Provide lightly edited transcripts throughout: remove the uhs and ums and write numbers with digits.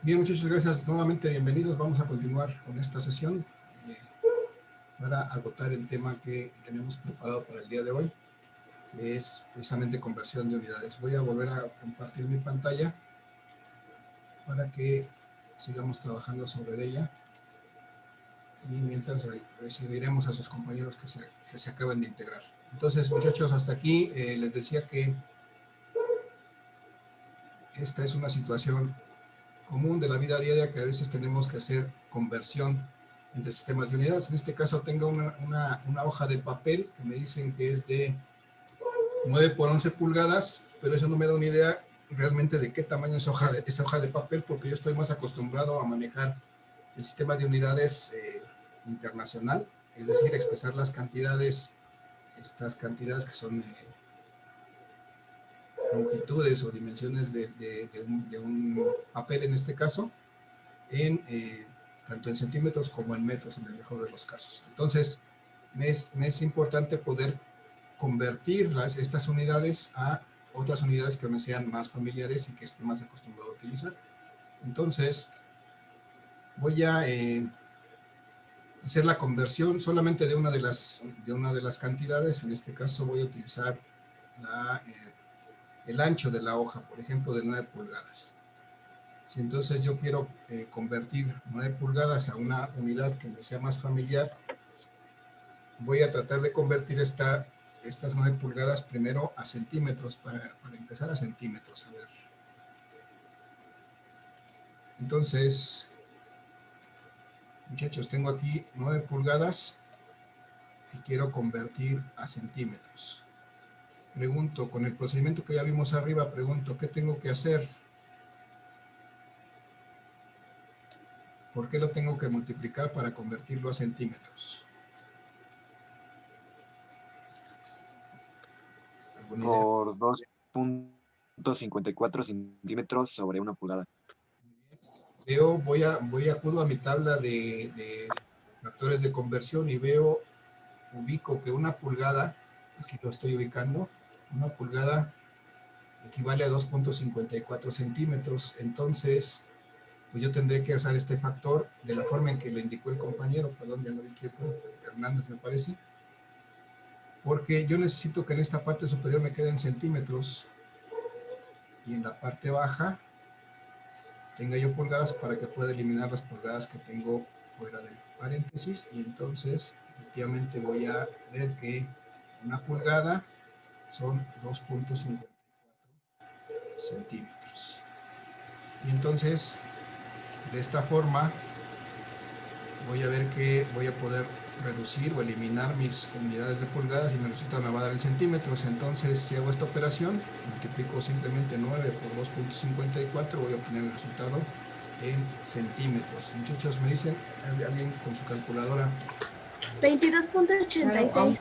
Bien, muchachos, gracias. Nuevamente, bienvenidos. Vamos a continuar con esta sesión para agotar el tema que tenemos preparado para el día de hoy, que es precisamente conversión de unidades. Voy a volver a compartir mi pantalla para que sigamos trabajando sobre ella y mientras recibiremos a sus compañeros que se acaban de integrar. Entonces, muchachos, hasta aquí les decía que esta es una situación común de la vida diaria, que a veces tenemos que hacer conversión entre sistemas de unidades. En este caso tengo una hoja de papel que me dicen que es de 9 por 11 pulgadas, pero eso no me da una idea realmente de qué tamaño es esa hoja de papel, porque yo estoy más acostumbrado a manejar el sistema de unidades internacional, es decir, expresar las cantidades, estas cantidades que son longitudes o dimensiones de un papel en este caso, tanto en centímetros como en metros en el mejor de los casos. Entonces, me es importante poder convertir estas unidades a otras unidades que me sean más familiares y que esté más acostumbrado a utilizar. Entonces, voy a hacer la conversión solamente de una de las cantidades. En este caso voy a utilizar el ancho de la hoja, por ejemplo, de 9 pulgadas. Si entonces yo quiero convertir 9 pulgadas a una unidad que me sea más familiar, voy a tratar de convertir estas 9 pulgadas primero a centímetros, para empezar a centímetros. A ver. Entonces, muchachos, tengo aquí 9 pulgadas que quiero convertir a centímetros. Pregunto, con el procedimiento que ya vimos arriba, pregunto, ¿qué tengo que hacer? ¿Por qué lo tengo que multiplicar para convertirlo a centímetros? Por 2.54 centímetros sobre 1 pulgada. Acudo a mi tabla de factores de conversión y ubico que 1 pulgada, aquí lo estoy ubicando, 1 pulgada equivale a 2.54 centímetros. Entonces, pues yo tendré que usar este factor de la forma en que lo indicó el compañero, perdón, ya no vi quién fue, Hernández me parece, porque yo necesito que en esta parte superior me queden centímetros y en la parte baja tenga yo pulgadas, para que pueda eliminar las pulgadas que tengo fuera del paréntesis. Y entonces efectivamente voy a ver que 1 pulgada son 2.54 centímetros. Y entonces de esta forma voy a ver que voy a poder reducir o eliminar mis unidades de pulgadas y mi resultado me va a dar en centímetros. Entonces, si hago esta operación, multiplico simplemente 9 por 2.54, voy a obtener el resultado en centímetros. Muchachos, me dicen, alguien con su calculadora. 22.86.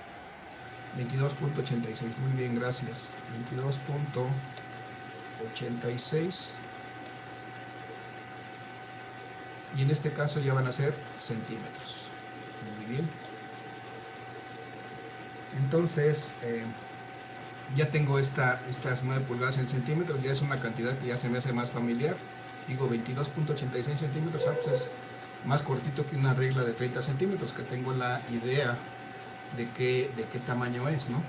22.86, muy bien, gracias. 22.86. Y en este caso ya van a ser centímetros. Muy bien. Entonces, ya tengo estas 9 pulgadas en centímetros, ya es una cantidad que ya se me hace más familiar. Digo, 22.86 centímetros, pues es más cortito que una regla de 30 centímetros, que tengo la idea de qué tamaño es, ¿no?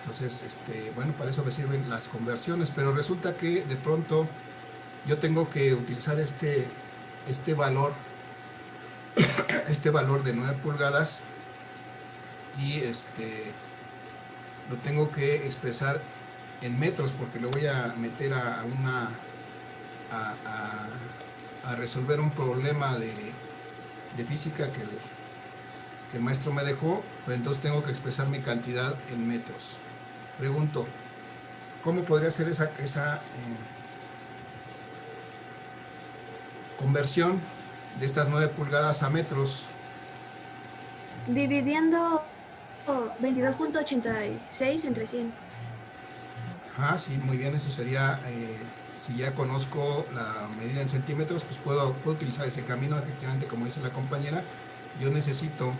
Entonces, bueno, para eso me sirven las conversiones, pero resulta que de pronto yo tengo que utilizar este valor de 9 pulgadas y lo tengo que expresar en metros, porque le voy a meter a resolver un problema de física que el maestro me dejó, pero entonces tengo que expresar mi cantidad en metros. Pregunto, ¿cómo podría ser esa conversión de estas 9 pulgadas a metros? Dividiendo 22.86 entre 100. Ajá, sí, muy bien, eso sería, si ya conozco la medida en centímetros, pues puedo utilizar ese camino. Efectivamente, como dice la compañera, yo necesito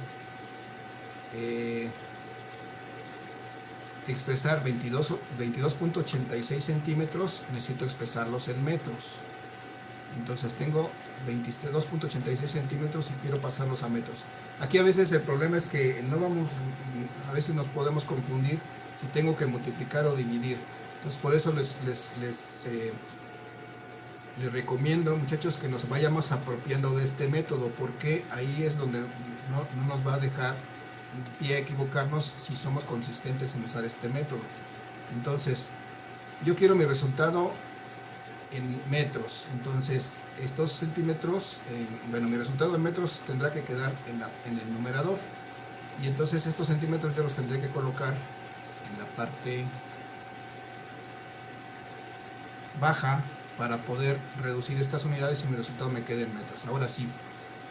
expresar 22.86 centímetros, necesito expresarlos en metros. Entonces tengo 22.86 centímetros y quiero pasarlos a metros. Aquí a veces el problema es que a veces nos podemos confundir si tengo que multiplicar o dividir. Entonces por eso les recomiendo, muchachos, que nos vayamos apropiando de este método, porque ahí es donde no nos va a dejar pie a equivocarnos si somos consistentes en usar este método. Entonces, yo quiero mi resultado en metros. Entonces, estos centímetros, mi resultado en metros tendrá que quedar en el numerador. Y entonces estos centímetros yo los tendré que colocar en la parte baja para poder reducir estas unidades y mi resultado me quede en metros. Ahora sí,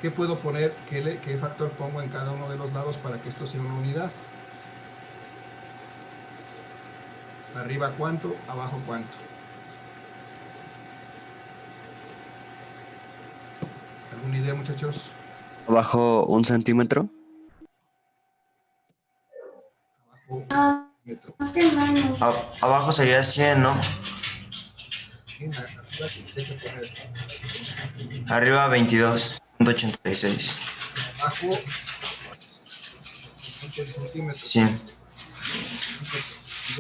¿qué puedo poner? ¿Qué factor pongo en cada uno de los lados para que esto sea una unidad? Arriba cuánto, abajo cuánto. ¿Alguna idea, muchachos? Abajo 1 centímetro. Abajo metro. Abajo sería 100, ¿no? Bien, arriba tendré que poner Arriba 22.86. abajo 20 centímetros. 100.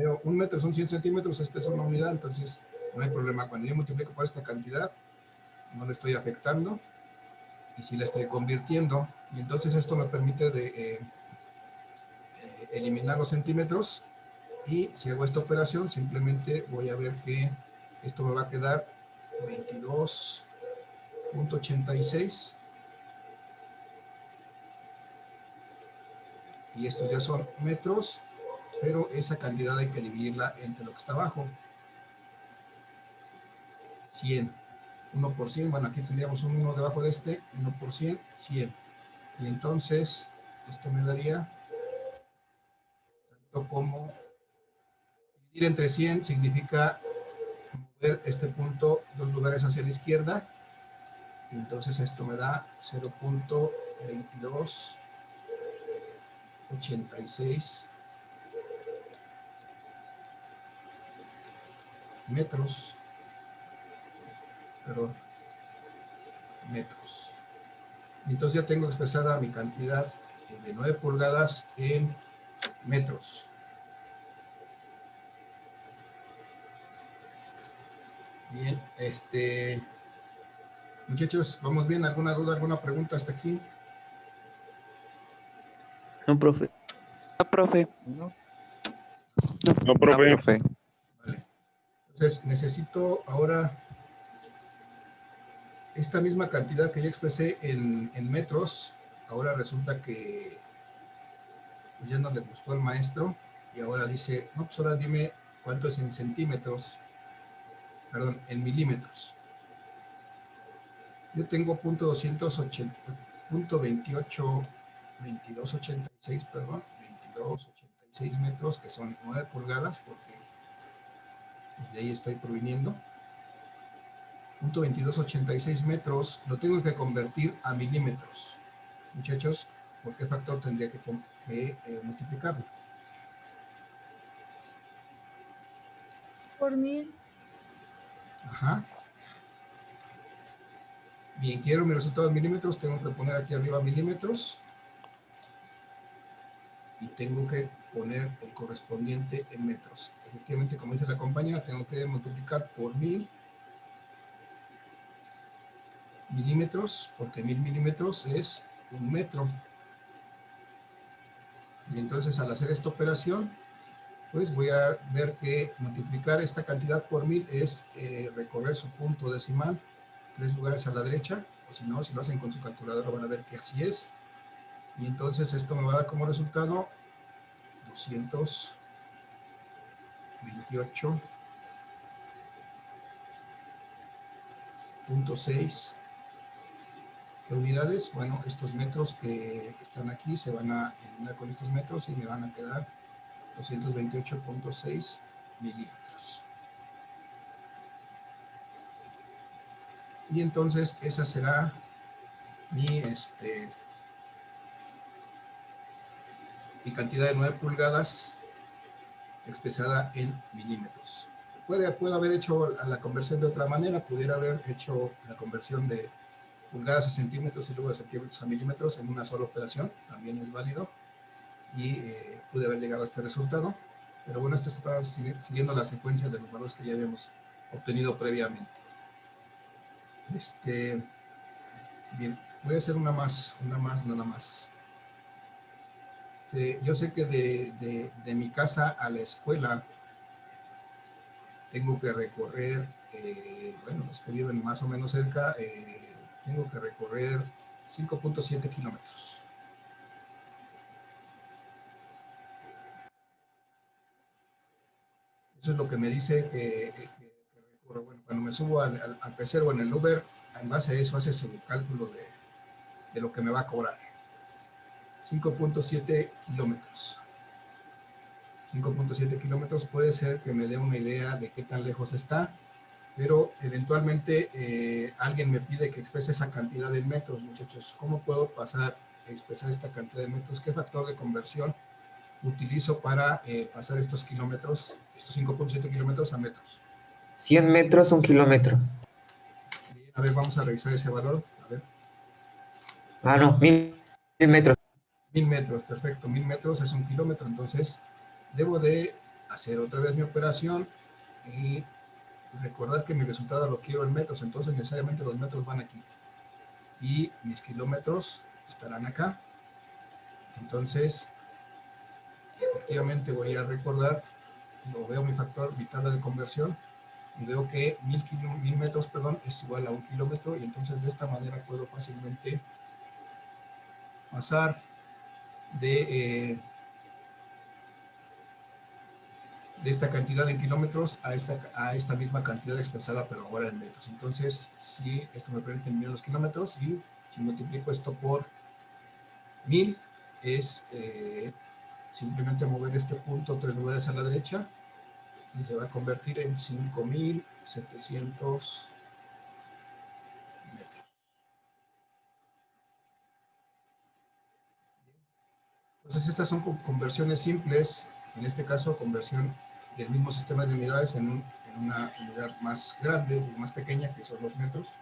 Veo, 1 metro son 100 centímetros, esta es una unidad, entonces no hay problema. Cuando yo multiplico por esta cantidad, no le estoy afectando y sí la estoy convirtiendo. Y entonces esto me permite eliminar los centímetros. Y si hago esta operación, simplemente voy a ver que esto me va a quedar 22.86. Y estos ya son metros, pero esa cantidad hay que dividirla entre lo que está abajo. 100. 1 por 100. Bueno, aquí tendríamos un 1 debajo de este. 1 por 100, 100. Y entonces, esto me daría tanto como dividir entre 100 significa mover este punto 2 lugares hacia la izquierda. Y entonces esto me da 0.2286 metros. Perdón. Metros. Y entonces ya tengo expresada mi cantidad de 9 pulgadas en metros. Bien, muchachos, ¿vamos bien? ¿Alguna duda, alguna pregunta hasta aquí? No, profe. No, profe. No. No, profe. profe. Vale. Entonces, necesito ahora esta misma cantidad que ya expresé en metros. Ahora resulta que pues ya no le gustó al maestro y ahora dice, no, pues ahora dime cuánto es en centímetros, perdón, en milímetros. Yo tengo punto 2286, perdón, 2286 metros, que son 9 pulgadas, porque pues, de ahí estoy proviniendo. Punto 2286 metros, lo tengo que convertir a milímetros. Muchachos, ¿por qué factor tendría que multiplicarlo? Por 1000. Ajá. Bien, quiero mi resultado en milímetros, tengo que poner aquí arriba milímetros. Y tengo que poner el correspondiente en metros. Efectivamente, como dice la compañera, tengo que multiplicar por 1000 milímetros, porque 1000 milímetros es 1 metro. Y entonces al hacer esta operación, pues voy a ver que multiplicar esta cantidad por 1000 es recorrer su punto decimal 3 lugares a la derecha, o si no, si lo hacen con su calculadora van a ver que así es. Y entonces esto me va a dar como resultado 228.6. ¿Qué unidades? Bueno, estos metros que están aquí se van a eliminar con estos metros y me van a quedar 228.6 milímetros. Y entonces esa será mi cantidad de 9 pulgadas expresada en milímetros. puede haber hecho la conversión de otra manera, pudiera haber hecho la conversión de pulgadas a centímetros y luego de centímetros a milímetros en una sola operación, también es válido, y pude haber llegado a este resultado, pero bueno, esto está siguiendo la secuencia de los valores que ya habíamos obtenido previamente. Bien, voy a hacer una más nada más. Yo sé que de mi casa a la escuela tengo que recorrer, bueno, los que viven más o menos cerca, tengo que recorrer 5.7 kilómetros. Eso es lo que me dice que recorro. Bueno, cuando me subo al pecero o en el Uber, en base a eso hace su cálculo de lo que me va a cobrar. 5.7 kilómetros. 5.7 kilómetros puede ser que me dé una idea de qué tan lejos está, pero eventualmente alguien me pide que exprese esa cantidad en metros, muchachos. ¿Cómo puedo pasar a expresar esta cantidad de metros? ¿Qué factor de conversión utilizo para pasar estos kilómetros, estos 5.7 kilómetros a metros? 100 metros, 1 kilómetro. Bien, a ver, vamos a revisar ese valor. A ver. Ah, no, 1000 metros. 1000 metros, perfecto. 1000 metros es 1 kilómetro, entonces debo de hacer otra vez mi operación y recordar que mi resultado lo quiero en metros, entonces necesariamente los metros van aquí y mis kilómetros estarán acá. Entonces efectivamente voy a recordar, o veo mi factor vital de conversión y veo que 1000 metros, perdón, es igual a 1 kilómetro, y entonces de esta manera puedo fácilmente pasar de esta cantidad en kilómetros a esta misma cantidad expresada, pero ahora en metros. Entonces, si esto me permite mirar los kilómetros, y si multiplico esto por 1000, es simplemente mover este punto 3 lugares a la derecha, y se va a convertir en 5700 metros. Entonces, estas son conversiones simples, en este caso, conversión del mismo sistema de unidades en una unidad más grande, más pequeña, que son los metros,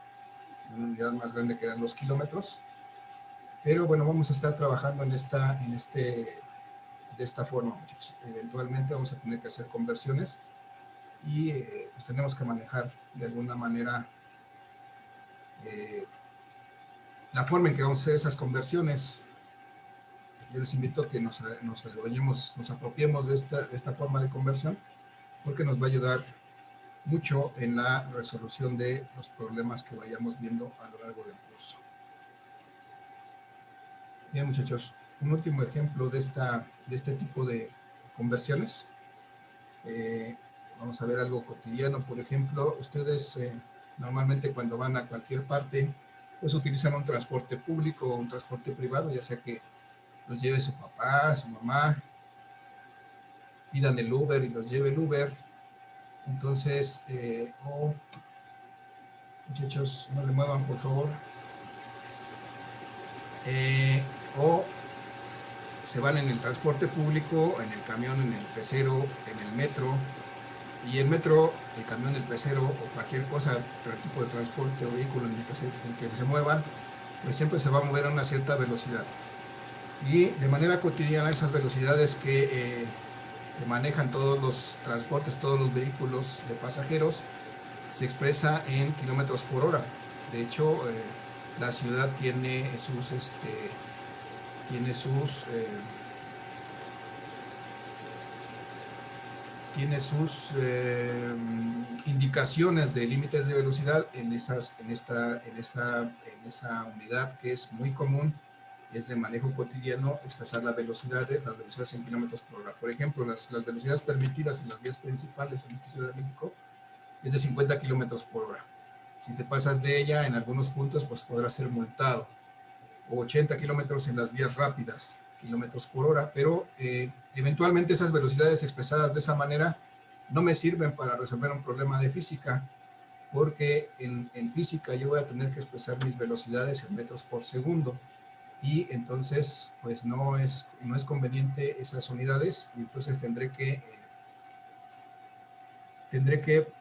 en una unidad más grande que eran los kilómetros. Pero bueno, vamos a estar trabajando de esta forma, muchachos. Eventualmente vamos a tener que hacer conversiones y pues tenemos que manejar de alguna manera la forma en que vamos a hacer esas conversiones. Yo les invito a que nos apropiemos de esta forma de conversión, porque nos va a ayudar mucho en la resolución de los problemas que vayamos viendo a lo largo del curso. Bien, muchachos, un último ejemplo de este tipo de conversiones. Vamos a ver algo cotidiano. Por ejemplo, ustedes normalmente cuando van a cualquier parte, pues utilizan un transporte público o un transporte privado, ya sea que los lleve su papá, su mamá, pidan el Uber y los lleve el Uber. Entonces, muchachos, no le muevan, por favor. O se van en el transporte público, en el camión, en el pecero, en el metro. Y el metro, el camión, el pecero o cualquier cosa, tipo de transporte o vehículo en el que se muevan, pues siempre se va a mover a una cierta velocidad. Y de manera cotidiana esas velocidades que manejan todos los transportes, todos los vehículos de pasajeros, se expresa en kilómetros por hora. De hecho, la ciudad tiene sus indicaciones de límites de velocidad en esa unidad que es muy común, es de manejo cotidiano, expresar las velocidades en kilómetros por hora. Por ejemplo, las velocidades permitidas en las vías principales en esta Ciudad de México es de 50 kilómetros por hora. Si te pasas de ella en algunos puntos, pues podrás ser multado. O 80 kilómetros en las vías rápidas, kilómetros por hora, pero eventualmente esas velocidades expresadas de esa manera no me sirven para resolver un problema de física, porque en física yo voy a tener que expresar mis velocidades en metros por segundo, y entonces pues no es conveniente esas unidades, y entonces tendré que tendré que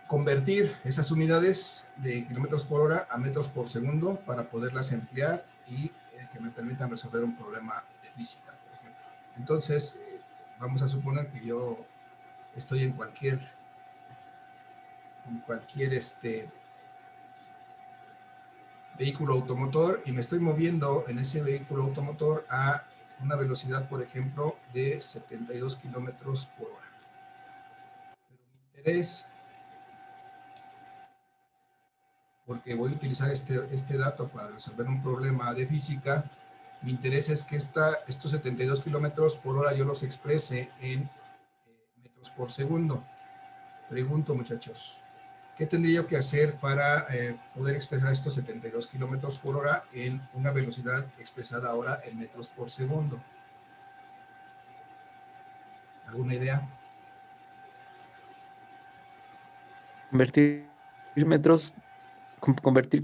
convertir esas unidades de kilómetros por hora a metros por segundo para poderlas emplear y que me permitan resolver un problema de física, por ejemplo. Entonces, vamos a suponer que yo estoy en cualquier vehículo automotor y me estoy moviendo en ese vehículo automotor a una velocidad, por ejemplo, de 72 kilómetros por hora. Pero mi interés, porque voy a utilizar este dato para resolver un problema de física, mi interés es que estos 72 kilómetros por hora yo los exprese en metros por segundo. Pregunto, muchachos, ¿qué tendría yo que hacer para poder expresar estos 72 kilómetros por hora en una velocidad expresada ahora en metros por segundo? ¿Alguna idea? Convertir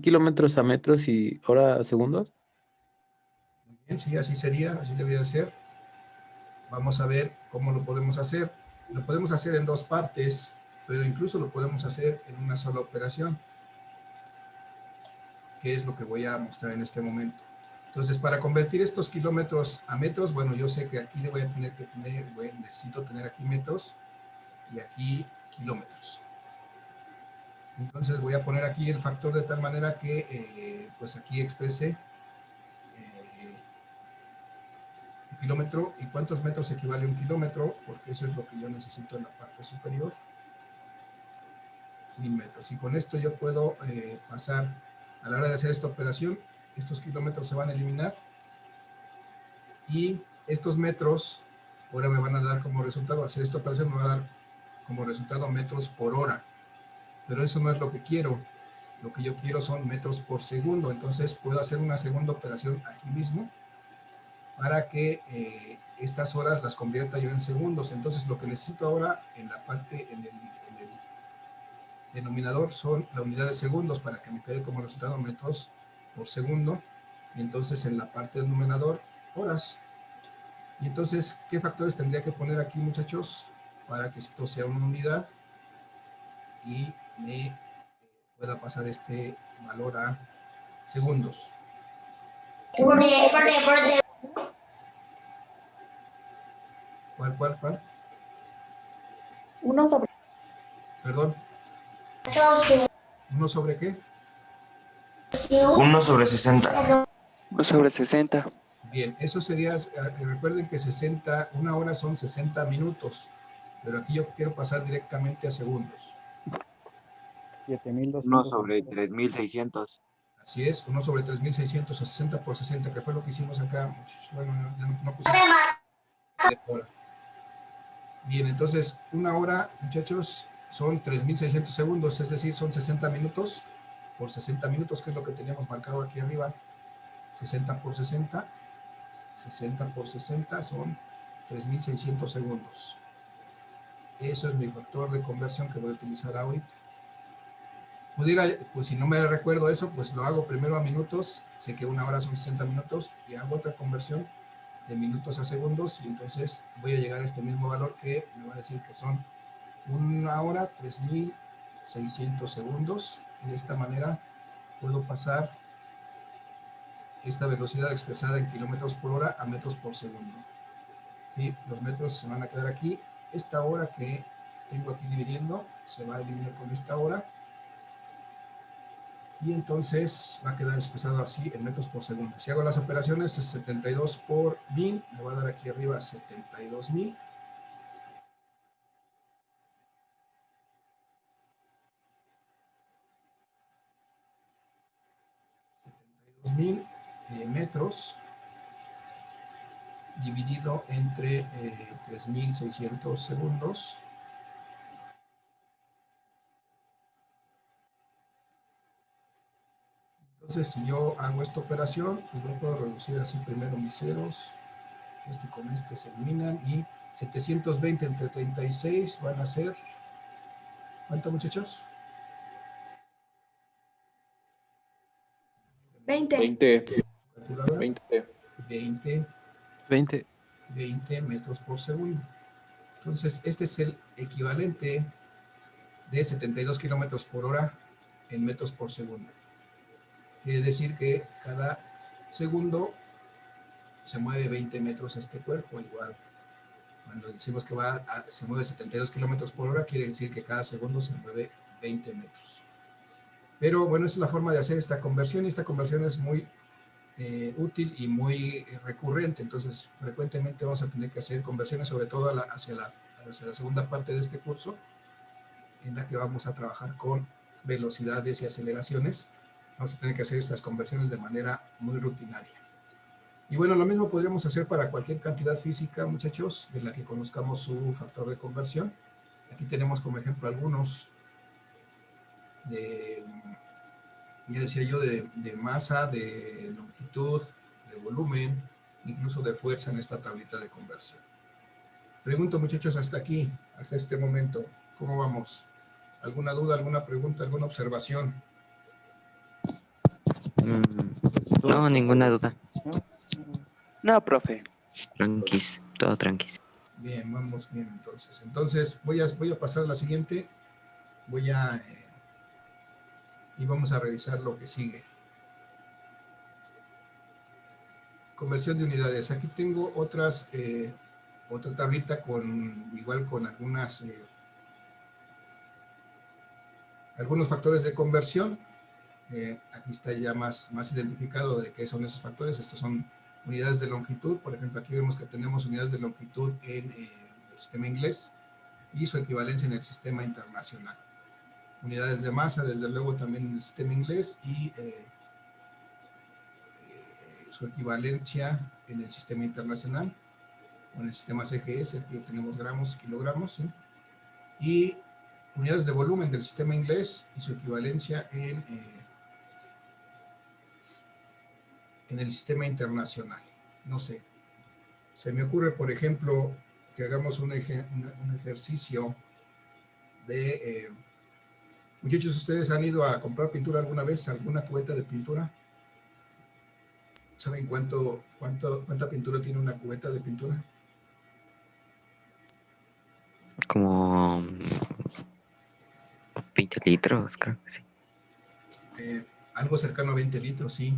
kilómetros a metros y hora a segundos. Muy bien, sí, así sería, así debería ser. Vamos a ver cómo lo podemos hacer. Lo podemos hacer en dos partes, pero incluso lo podemos hacer en una sola operación, que es lo que voy a mostrar en este momento. Entonces, para convertir estos kilómetros a metros, bueno, yo sé que aquí voy a tener que tener, necesito tener aquí metros y aquí kilómetros. Entonces voy a poner aquí el factor de tal manera que pues aquí exprese un kilómetro. ¿Y cuántos metros equivale a un kilómetro? Porque eso es lo que yo necesito en la parte superior. 1000 metros. Y con esto yo puedo pasar, a la hora de hacer esta operación, estos kilómetros se van a eliminar. Y estos metros, ahora me van a dar como resultado, hacer esta operación me va a dar como resultado metros por hora. Pero eso no es lo que quiero. Lo que yo quiero son metros por segundo. Entonces puedo hacer una segunda operación aquí mismo para que estas horas las convierta yo en segundos. Entonces lo que necesito ahora en la parte, en el denominador son la unidad de segundos para que me quede como resultado metros por segundo. Y entonces en la parte del numerador, horas. Y entonces, ¿qué factores tendría que poner aquí, muchachos? Para que esto sea una unidad y me pueda pasar este valor a segundos. ¿Cuál? Uno sobre Perdón. ¿Uno sobre qué? 1 sobre 60. 1 sobre 60. Bien, eso sería, recuerden que una hora son 60 minutos, pero aquí yo quiero pasar directamente a segundos. 1 sobre 3600. Así es, 1 sobre 3600 a 60 por 60, que fue lo que hicimos acá. Bueno, ya no puse. Bien, entonces, una hora, muchachos, son 3600 segundos, es decir, son 60 minutos por 60 minutos, que es lo que teníamos marcado aquí arriba. 60 por 60, 60 por 60 son 3600 segundos. Eso es mi factor de conversión que voy a utilizar ahorita. Pudiera, pues si no me recuerdo eso, pues lo hago primero a minutos. Sé que una hora son 60 minutos y hago otra conversión de minutos a segundos y entonces voy a llegar a este mismo valor que me va a decir que son una hora 3600 segundos y de esta manera puedo pasar esta velocidad expresada en kilómetros por hora a metros por segundo. ¿Sí? Los metros se van a quedar aquí. Esta hora que tengo aquí dividiendo se va a eliminar con esta hora y entonces va a quedar expresado así en metros por segundo. Si hago las operaciones, es 72 por 1000, me va a dar aquí arriba 72,000. 72,000 metros dividido entre 3600 segundos. Entonces, si yo hago esta operación, pues yo puedo reducir así primero mis ceros. Este con este se eliminan y 720 entre 36 van a ser, ¿cuánto, muchachos? 20. Calculadora. 20. 20 20. metros por segundo. Entonces, este es el equivalente de 72 kilómetros por hora en metros por segundo. Quiere decir que cada segundo se mueve 20 metros este cuerpo, igual. Cuando decimos que se mueve 72 kilómetros por hora, quiere decir que cada segundo se mueve 20 metros. Pero bueno, esa es la forma de hacer esta conversión, y esta conversión es muy útil y muy recurrente. Entonces, frecuentemente vamos a tener que hacer conversiones, sobre todo hacia la segunda parte de este curso, en la que vamos a trabajar con velocidades y aceleraciones. Vamos a tener que hacer estas conversiones de manera muy rutinaria. Y bueno, lo mismo podríamos hacer para cualquier cantidad física, muchachos, de la que conozcamos su factor de conversión. Aquí tenemos como ejemplo algunos ya decía yo, de masa, de longitud, de volumen, incluso de fuerza en esta tablita de conversión. Pregunto, muchachos, hasta aquí, hasta este momento, ¿cómo vamos? ¿Alguna duda, alguna pregunta, alguna observación? No, ninguna duda. No, profe. Tranquis, todo tranquis. Bien, vamos bien entonces. Entonces, voy a pasar a la siguiente. Y vamos a revisar lo que sigue. Conversión de unidades. Aquí tengo otra tablita igual con algunos factores de conversión. Aquí está ya más identificado de qué son esos factores. Estos son unidades de longitud. Por ejemplo, aquí vemos que tenemos unidades de longitud en el sistema inglés y su equivalencia en el sistema internacional. Unidades de masa, desde luego, también en el sistema inglés, y su equivalencia en el sistema internacional, o en el sistema CGS, aquí tenemos gramos, kilogramos, ¿sí? Y unidades de volumen del sistema inglés y su equivalencia en el sistema internacional. No sé. Se me ocurre, por ejemplo, que hagamos un ejercicio de... muchachos, ¿ustedes han ido a comprar pintura alguna vez? ¿Alguna cubeta de pintura? ¿Saben cuánta pintura tiene una cubeta de pintura? Como 20 litros, creo que sí. Algo cercano a 20 litros, sí.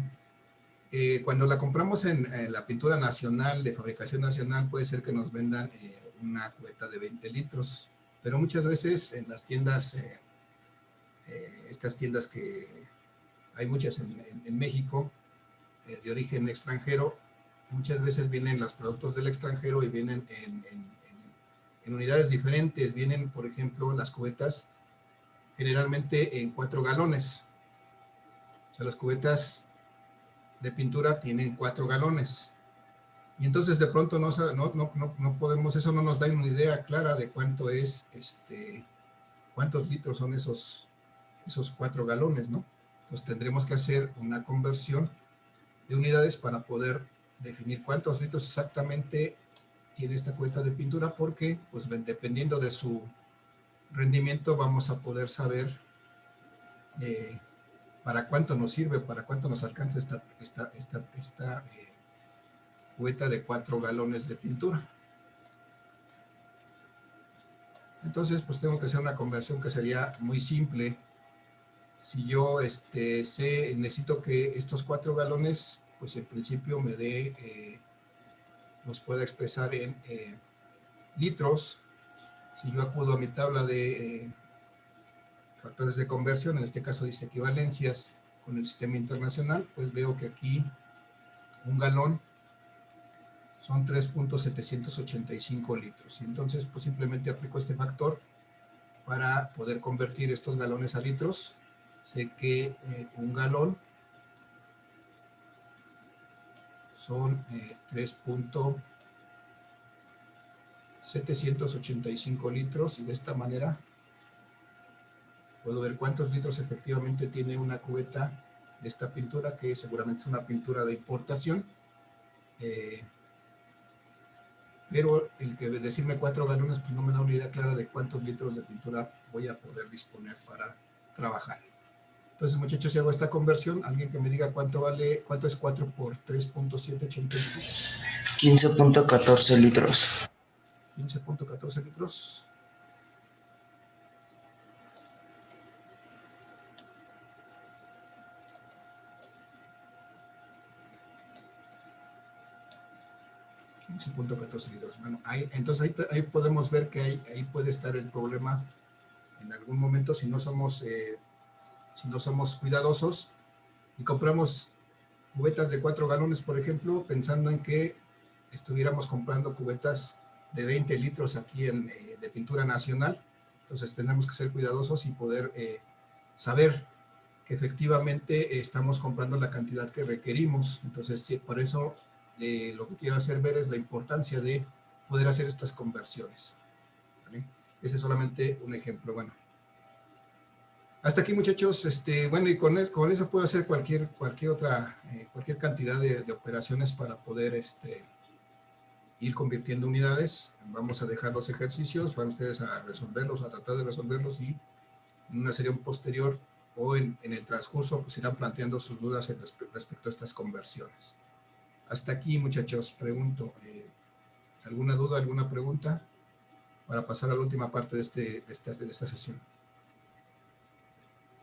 Cuando la compramos en la pintura nacional, de fabricación nacional, puede ser que nos vendan una cubeta de 20 litros. Pero muchas veces en las tiendas, estas tiendas que hay muchas en México, de origen extranjero, muchas veces vienen los productos del extranjero y vienen en unidades diferentes. Vienen, por ejemplo, las cubetas generalmente en 4 galones. O sea, las cubetas de pintura tienen 4 galones. Y entonces de pronto no podemos, eso no nos da una idea clara de cuántos litros son esos 4 galones, ¿no? Entonces tendremos que hacer una conversión de unidades para poder definir cuántos litros exactamente tiene esta cubeta de pintura, porque pues dependiendo de su rendimiento vamos a poder saber para cuánto nos sirve, para cuánto nos alcanza esta cubeta de 4 galones de pintura. Entonces pues tengo que hacer una conversión que sería muy simple. Si yo necesito que estos 4 galones, pues en principio me los pueda expresar en litros. Si yo acudo a mi tabla de factores de conversión, en este caso dice equivalencias con el sistema internacional, pues veo que aquí un galón son 3.785 litros. Y entonces pues simplemente aplico este factor para poder convertir estos galones a litros. Sé que un galón son 3.785 litros, y de esta manera puedo ver cuántos litros efectivamente tiene una cubeta de esta pintura, que seguramente es una pintura de importación. Pero el que decirme 4 galones pues no me da una idea clara de cuántos litros de pintura voy a poder disponer para trabajar. Entonces, muchachos, si hago esta conversión, alguien que me diga cuánto es 4 por 3.785. 15.14 litros. 15.14 litros. $15.14. Bueno, entonces ahí podemos ver que ahí puede estar el problema en algún momento si no somos cuidadosos y compramos cubetas de 4 galones, por ejemplo, pensando en que estuviéramos comprando cubetas de 20 litros aquí de pintura nacional. Entonces tenemos que ser cuidadosos y poder saber que efectivamente estamos comprando la cantidad que requerimos. Entonces, sí, por eso lo que quiero hacer ver es la importancia de poder hacer estas conversiones. ¿Vale? Ese es solamente un ejemplo. Bueno, hasta aquí, muchachos. Bueno, y con eso puedo hacer cualquier cantidad de operaciones para poder ir convirtiendo unidades. Vamos a dejar los ejercicios, van ustedes a resolverlos, a tratar de resolverlos, y en una serie posterior o en el transcurso pues irán planteando sus dudas respecto a estas conversiones. Hasta aquí, muchachos. Pregunto, ¿alguna duda, alguna pregunta para pasar a la última parte de esta sesión?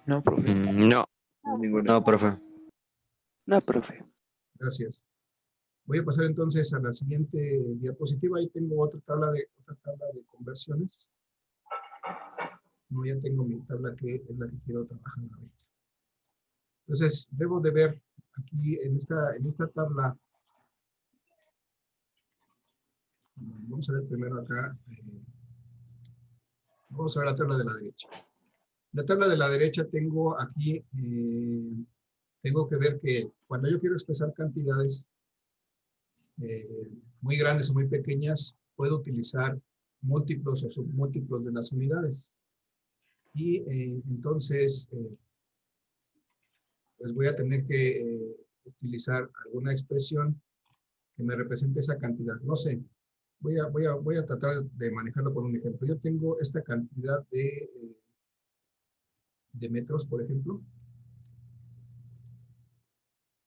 No, profe. No. Ninguna. No, profe. No, profe. Gracias. Voy a pasar entonces a la siguiente diapositiva. Ahí tengo otra tabla de conversiones. No, ya tengo mi tabla que es la que quiero trabajar ahorita. Entonces, debo de ver aquí en esta tabla. Vamos a ver primero acá. Vamos a ver la tabla de la derecha. La tabla de la derecha tengo aquí, tengo que ver que cuando yo quiero expresar cantidades muy grandes o muy pequeñas, puedo utilizar múltiplos o submúltiplos de las unidades. Y entonces, pues voy a tener que utilizar alguna expresión que me represente esa cantidad. No sé, voy a tratar de manejarlo con un ejemplo. Yo tengo esta cantidad de metros, por ejemplo.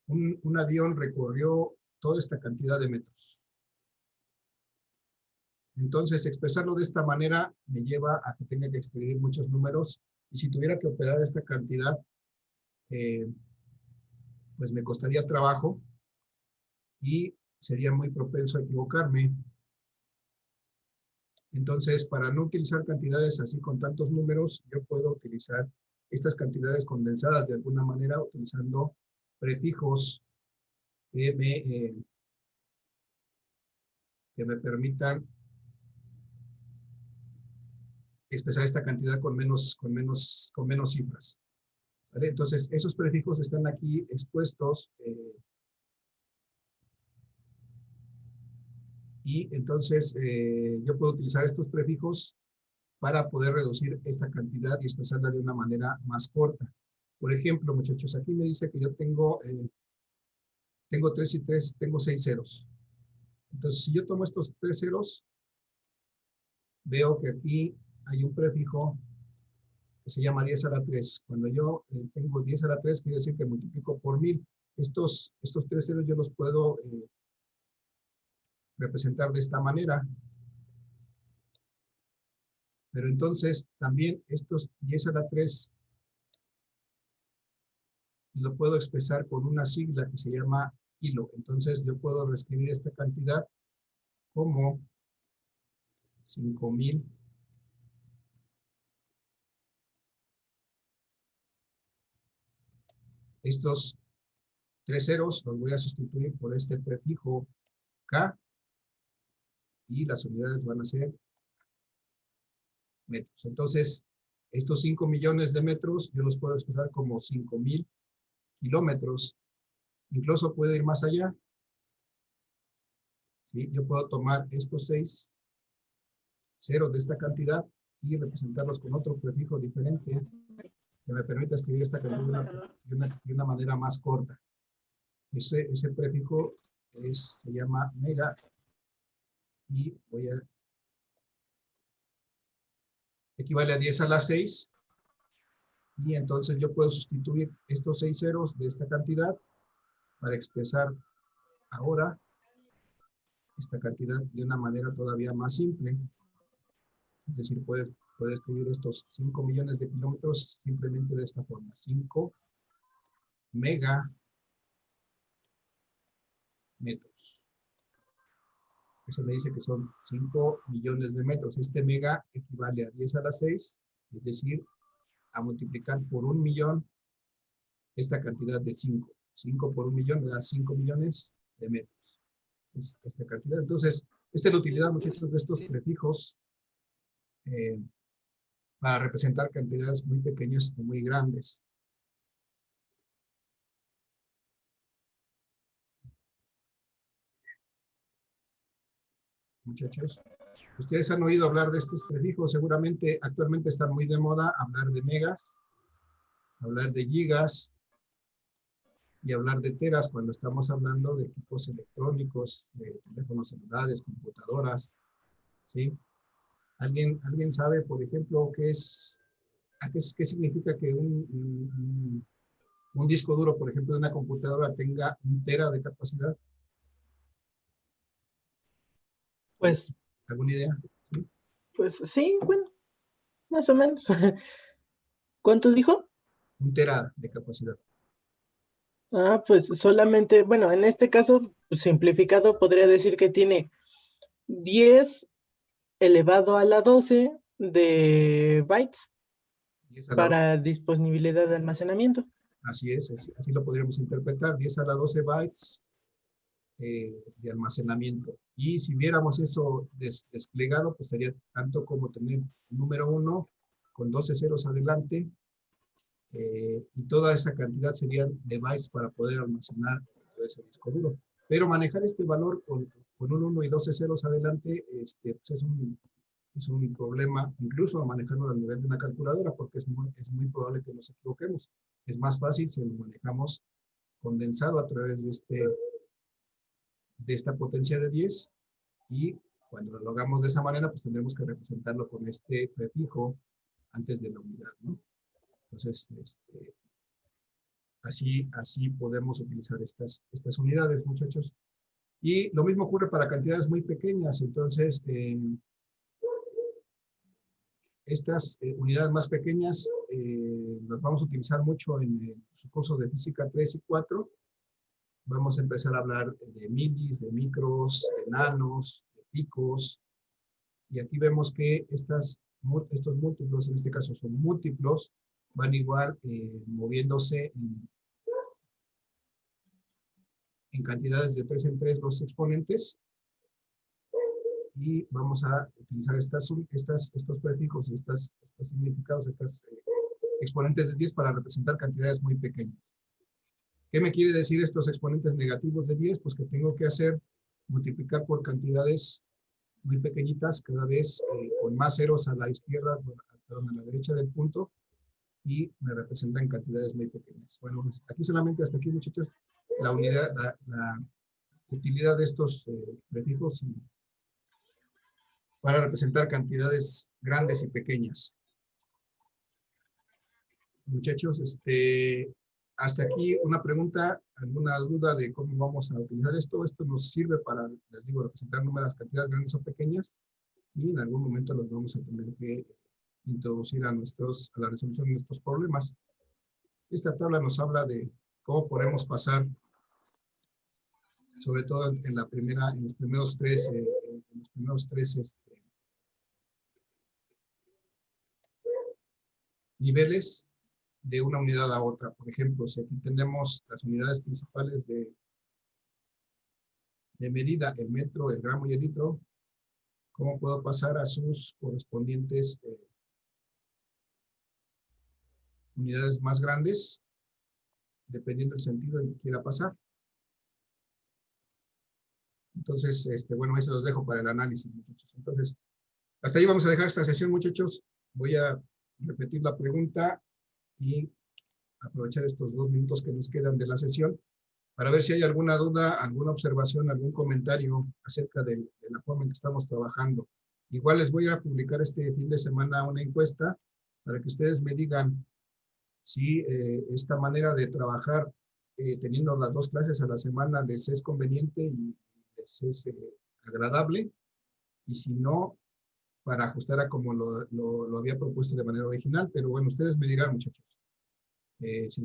Un avión recorrió toda esta cantidad de metros. Entonces, expresarlo de esta manera me lleva a que tenga que escribir muchos números, y si tuviera que operar esta cantidad, pues me costaría trabajo y sería muy propenso a equivocarme. Entonces, para no utilizar cantidades así con tantos números, yo puedo utilizar estas cantidades condensadas de alguna manera utilizando prefijos que me permitan expresar esta cantidad con menos cifras. ¿Vale? Entonces, esos prefijos están aquí expuestos. Y entonces yo puedo utilizar estos prefijos para poder reducir esta cantidad y expresarla de una manera más corta. Por ejemplo, muchachos, aquí me dice que yo tengo 3 y 3, tengo 6 ceros. Entonces, si yo tomo estos 3 ceros, veo que aquí hay un prefijo que se llama 10 a la 3. Cuando yo tengo 10 a la 3, quiere decir que multiplico por 1000. Estos 3 ceros yo los puedo representar de esta manera. Pero entonces también estos 10 a la 3 lo puedo expresar con una sigla que se llama kilo. Entonces yo puedo reescribir esta cantidad como 5000 estos 3 ceros los voy a sustituir por este prefijo K y las unidades van a ser metros. Entonces, estos 5 millones de metros yo los puedo expresar como 5000 kilómetros. Incluso puedo ir más allá. ¿Sí? Yo puedo tomar estos 6 ceros de esta cantidad y representarlos con otro prefijo diferente que me permita escribir esta cantidad de una manera más corta. Ese prefijo se llama mega y equivale a 10 a la 6 y entonces yo puedo sustituir estos 6 ceros de esta cantidad para expresar ahora esta cantidad de una manera todavía más simple. Es decir, puede escribir estos 5 millones de kilómetros simplemente de esta forma. 5 megametros. Eso me dice que son 5 millones de metros. Este mega equivale a 10 a la 6, es decir, a multiplicar por 1 millón esta cantidad de 5. 5 por 1 millón me da 5 millones de metros. Es esta cantidad. Entonces, esta es la utilidad, muchachos, de estos prefijos para representar cantidades muy pequeñas o muy grandes. Muchachos, ustedes han oído hablar de estos prefijos, seguramente actualmente están muy de moda hablar de megas, hablar de gigas y hablar de teras cuando estamos hablando de equipos electrónicos, de teléfonos celulares, computadoras, ¿sí? ¿Alguien sabe, por ejemplo, qué significa que un disco duro, por ejemplo, de una computadora tenga 1 tera de capacidad? Pues, ¿Alguna idea? ¿Sí? pues sí, bueno, más o menos. ¿Cuánto dijo? 1 tera de capacidad. Ah, pues solamente, bueno, en este caso, simplificado, podría decir que tiene 10 elevado a la 12 de bytes 10 a la para disponibilidad de almacenamiento. Así es, así lo podríamos interpretar, 10 a la 12 bytes de almacenamiento. Y si viéramos eso desplegado, pues sería tanto como tener número 1 con 12 ceros adelante, y toda esa cantidad serían de bytes para poder almacenar dentro de ese disco duro. Pero manejar este valor con un 1 y 12 ceros adelante pues es un problema, incluso manejarlo a nivel de una calculadora, porque es muy probable que nos equivoquemos. Es más fácil si lo manejamos condensado a través de esta potencia de 10, y cuando lo hagamos de esa manera, pues tendremos que representarlo con este prefijo antes de la unidad, ¿no? Entonces, así podemos utilizar estas unidades, muchachos. Y lo mismo ocurre para cantidades muy pequeñas. Entonces, estas unidades más pequeñas las vamos a utilizar mucho en sus cursos de física 3 y 4. Vamos a empezar a hablar de milis, de micros, de nanos, de picos. Y aquí vemos que estos múltiplos, en este caso son múltiplos, van igual moviéndose en cantidades de 3 en 3 los exponentes. Y vamos a utilizar estos prefijos, estos significados, estos exponentes de 10 para representar cantidades muy pequeñas. ¿Qué me quiere decir estos exponentes negativos de 10? Pues que tengo que multiplicar por cantidades muy pequeñitas, cada vez con más ceros a la izquierda, perdón, a la derecha del punto, y me representan cantidades muy pequeñas. Bueno, pues aquí solamente hasta aquí, muchachos, la utilidad de estos prefijos para representar cantidades grandes y pequeñas. Muchachos, hasta aquí una pregunta, alguna duda de cómo vamos a utilizar esto. Esto nos sirve para, les digo, representar números, cantidades grandes o pequeñas, y en algún momento los vamos a tener que introducir a la resolución de nuestros problemas. Esta tabla nos habla de cómo podemos pasar, sobre todo en los primeros tres niveles de una unidad a otra. Por ejemplo, si aquí tenemos las unidades principales de medida, el metro, el gramo y el litro, ¿cómo puedo pasar a sus correspondientes unidades más grandes, dependiendo del sentido en que quiera pasar? Entonces, bueno, ahí se los dejo para el análisis, muchachos. Entonces, hasta ahí vamos a dejar esta sesión, muchachos. Voy a repetir la pregunta y aprovechar estos 2 minutos que nos quedan de la sesión para ver si hay alguna duda, alguna observación, algún comentario acerca de la forma en que estamos trabajando. Igual les voy a publicar este fin de semana una encuesta para que ustedes me digan si esta manera de trabajar teniendo las 2 clases a la semana les es conveniente y les es agradable, y si no, para ajustar a como lo había propuesto de manera original, pero bueno, ustedes me dirán, muchachos, si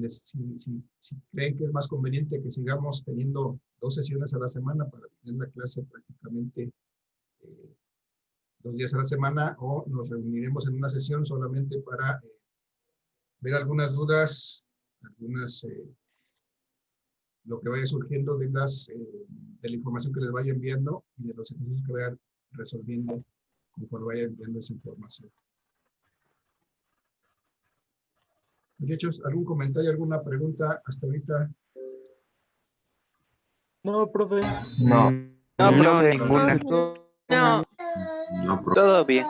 creen que es más conveniente que sigamos teniendo 2 sesiones a la semana para tener la clase prácticamente 2 días a la semana, o nos reuniremos en una sesión solamente para ver algunas dudas, lo que vaya surgiendo de la información que les vaya enviando y de los ejercicios que vayan resolviendo conforme vaya enviando esa información. Muchachos, ¿algún comentario, alguna pregunta hasta ahorita? No, profe. No. No, No, profe. ninguna. No. Todo bien.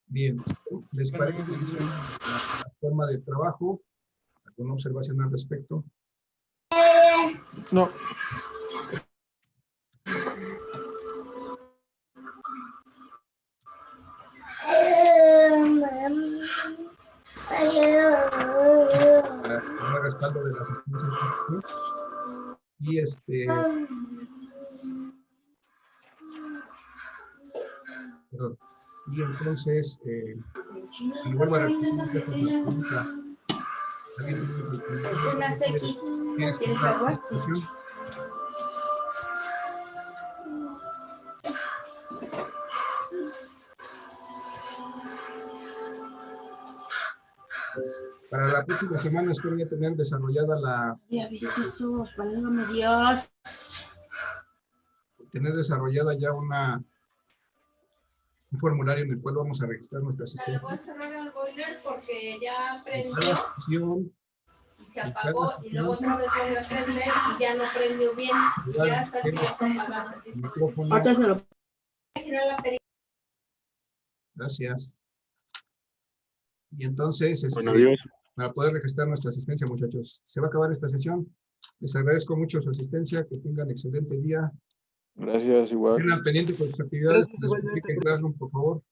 Bien, ¿les parece la forma de trabajo? ¿Alguna observación al respecto? No. Para el respaldo de la asistencia. Y perdón. Y entonces, me vuelvo a repetir la pregunta. Unas X. ¿Quieres agua? Sí. Para la próxima semana espero ya tener desarrollada Ya viste eso, válgame Dios. ya un formulario en el cual vamos a registrar nuestra asistencia. Voy a cerrar el boiler porque ya prendió Cada sesión, y se apagó y luego otra vez vuelve a prender y ya no prendió bien. Ya está el proyecto apagado. el micrófono. Ahorita se lo girar la perilla. Gracias. Y entonces, Bueno, adiós. para poder registrar nuestra asistencia, muchachos, se va a acabar esta sesión. Les agradezco mucho su asistencia, que tengan excelente día. Gracias, igual. Estén al pendiente con sus actividades. Gracias, igualmente, Expliquen Classroom, por favor.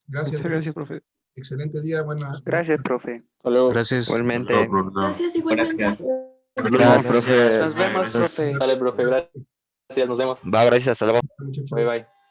Gracias. Muchas gracias, profe. Excelente día. Buenas. Gracias, profe. Hasta luego. Gracias. Igualmente. Gracias igualmente. Gracias, profe. Nos vemos, profe. Dale, profe, gracias. Nos vemos. Va, gracias, hasta luego. Muchachos. Bye, bye.